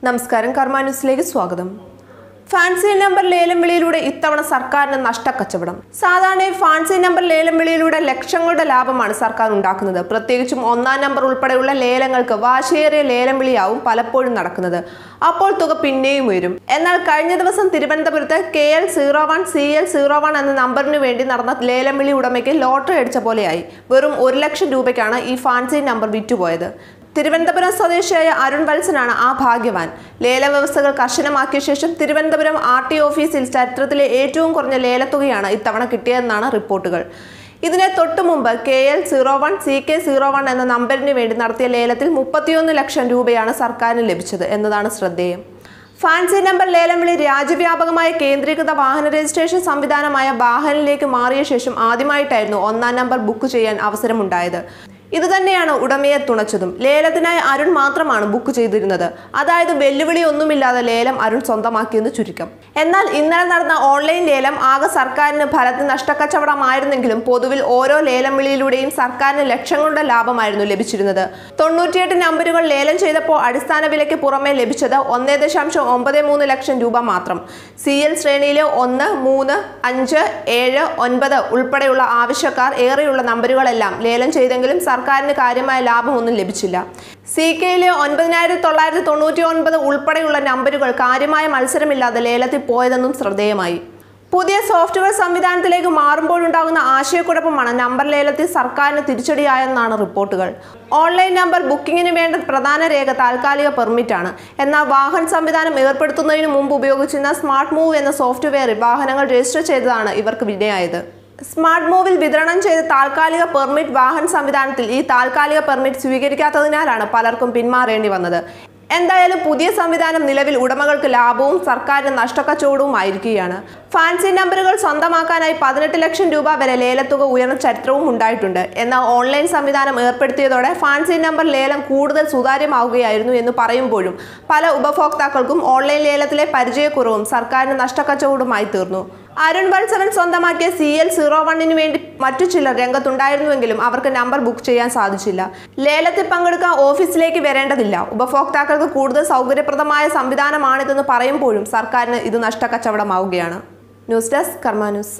നമസ്കാരം, കർമ്മ ന്യൂസിലേക്ക് സ്വാഗതം. ഫാൻസി നമ്പർ ലേലം വിളിയിലൂടെ ഇത്തവണ സർക്കാരിന് നഷ്ടക്കച്ചവടം. സാധാരണ ഫാൻസി നമ്പർ ലേലം വിളിയിലൂടെ ലക്ഷങ്ങളുടെ ലാഭമാണ് സർക്കാർ ഉണ്ടാക്കുന്നത്. പ്രത്യേകിച്ചും ഒന്നാം നമ്പർ ഉൾപ്പെടെയുള്ള ലേലങ്ങൾക്ക് വാശിയേറിയ ലേലം വിളിയാവും പലപ്പോഴും നടക്കുന്നത്. അപ്പോൾ തുക പിന്നെയും ഉയരും. എന്നാൽ കഴിഞ്ഞ ദിവസം തിരുവനന്തപുരത്ത് KL01 CL01 എന്ന നമ്പറിന് വേണ്ടി നടന്ന ലേലം വിളി ഉടമയ്ക്ക് ലോട്ടറി അടിച്ച പോലെയായി. വെറും 1 ലക്ഷം രൂപയ്ക്കാണ് ഈ ഫാൻസി നമ്പർ വിറ്റുപോയത്. തിരുവനന്തപുരം സ്വദേശിയായ അരുൺ വത്സനാണ് ആ ഭാഗ്യവാൻ. ലേല വ്യവസ്ഥകൾ കർശനമാക്കിയ ശേഷം തിരുവനന്തപുരം RT ഓഫീസിൽ ചരിത്രത്തിലെ ഏറ്റവും കുറഞ്ഞ ലേലത്തുകയാണ് ഇത്തവണ കിട്ടിയതെന്നാണ് റിപ്പോർട്ടുകൾ. ഇതിനെ തൊട്ടു മുമ്പ് KL01 CK01 എന്ന നമ്പറിന് വേണ്ടി നടത്തിയ ലേലത്തിൽ 31 ലക്ഷം രൂപയാണ് സർക്കാരിന് ലഭിച്ചത് എന്നതാണ് ശ്രദ്ധേയം. ഫാൻസി നമ്പർ ലേലം വിളി രാജ്യവ്യാപകമായ കേന്ദ്രീകൃത വാഹന രജിസ്ട്രേഷൻ സംവിധാനമായ വാഹനിലേക്ക് മാറിയ ശേഷം ആദ്യമായിട്ടായിരുന്നു ഒന്നാം നമ്പർ ബുക്ക് ചെയ്യാൻ അവസരമുണ്ടായത്. ഇതുതന്നെയാണ് ഉടമയെ തുണച്ചതും. ലേലത്തിനായി അരുൺ മാത്രമാണ് ബുക്ക് ചെയ്തിരുന്നത്. അതായത് വെല്ലുവിളി ഒന്നുമില്ലാതെ ലേലം അരുൺ സ്വന്തമാക്കിയെന്ന് ചുരുക്കം. എന്നാൽ ഇന്നലെ നടന്ന ഓൺലൈൻ ലേലം ആകെ സർക്കാരിന് ഫലത്തിൽ നഷ്ടക്കച്ചവടമായിരുന്നെങ്കിലും പൊതുവിൽ ഓരോ ലേലം വിളിയിലൂടെയും സർക്കാരിന് ലക്ഷങ്ങളുടെ ലാഭമായിരുന്നു ലഭിച്ചിരുന്നത്. 98 നമ്പറുകൾ ലേലം ചെയ്തപ്പോൾ അടിസ്ഥാന വിലയ്ക്ക് പുറമെ ലഭിച്ചത് 1.93 ലക്ഷം രൂപ മാത്രം. CL ശ്രേണിയിലെ 1, 3, 5, 7, 9 ഉൾപ്പെടെയുള്ള ആവശ്യക്കാർ ഏറെയുള്ള നമ്പറുകളെല്ലാം ലേലം ചെയ്തെങ്കിലും സർക്കാരിന് കാര്യമായ ലാഭമൊന്നും ലഭിച്ചില്ല. CKയിലെ 9999 ഉൾപ്പെടെയുള്ള നമ്പറുകൾ കാര്യമായ മത്സരമില്ലാതെ ലേലത്തിൽ പോയതെന്നും ശ്രദ്ധേയമായി. പുതിയ സോഫ്റ്റ്വെയർ സംവിധാനത്തിലേക്ക് മാറുമ്പോഴുണ്ടാകുന്ന ആശയക്കുഴപ്പമാണ് നമ്പർ ലേലത്തിൽ സർക്കാരിന് തിരിച്ചടിയായെന്നാണ് റിപ്പോർട്ടുകൾ. ഓൺലൈൻ നമ്പർ ബുക്കിങ്ങിന് വേണ്ട പ്രധാന രേഖ താൽക്കാലിക പെർമിറ്റാണ്. എന്നാൽ വാഹന സംവിധാനം ഏർപ്പെടുത്തുന്നതിന് മുമ്പ് ഉപയോഗിച്ചിരുന്ന സ്മാർട്ട് മൂവ് എന്ന സോഫ്റ്റ്വെയറിൽ വാഹനങ്ങൾ രജിസ്റ്റർ ചെയ്തതാണ് ഇവർക്ക് വിനയായത്. സ്മാർട്ട് മൂവിൽ വിതരണം ചെയ്ത താൽക്കാലിക പെർമിറ്റ് വാഹന സംവിധാനത്തിൽ ഈ താൽക്കാലിക പെർമിറ്റ് സ്വീകരിക്കാത്തതിനാലാണ് പലർക്കും പിന്മാറേണ്ടി വന്നത്. എന്തായാലും പുതിയ സംവിധാനം നിലവിൽ ഉടമകൾക്ക് ലാഭവും സർക്കാരിന് നഷ്ടക്കച്ചവടവും ആയിരിക്കുകയാണ്. ഫാൻസി നമ്പറുകൾ സ്വന്തമാക്കാനായി 18 ലക്ഷം രൂപ വരെ ലേലത്തുക ഉയർന്ന ചരിത്രവും ഉണ്ടായിട്ടുണ്ട്. എന്നാൽ ഓൺലൈൻ സംവിധാനം ഏർപ്പെടുത്തിയതോടെ ഫാൻസി നമ്പർ ലേലം കൂടുതൽ സുതാര്യമാവുകയായിരുന്നു എന്ന് പറയുമ്പോഴും പല ഉപഭോക്താക്കൾക്കും ഓൺലൈൻ ലേലത്തിലെ പരിചയക്കുറവും സർക്കാരിന് നഷ്ടക്കച്ചവടമായി തീർന്നു. അരുൺ വത്സവൻ സ്വന്തമാക്കിയ CL01 വേണ്ടി മറ്റു ചിലർ രംഗത്തുണ്ടായിരുന്നുവെങ്കിലും അവർക്ക് നമ്പർ ബുക്ക് ചെയ്യാൻ സാധിച്ചില്ല. ലേലത്തിൽ പങ്കെടുക്കാൻ ഓഫീസിലേക്ക് വരേണ്ടതില്ല. ഉപഭോക്താക്കൾക്ക് കൂടുതൽ സൗകര്യപ്രദമായ സംവിധാനമാണിതെന്ന് പറയുമ്പോഴും സർക്കാരിന് ഇത് നഷ്ടക്കച്ചവടമാവുകയാണ്. ന്യൂസ് ഡെസ്ക്, കർമ്മ ന്യൂസ്.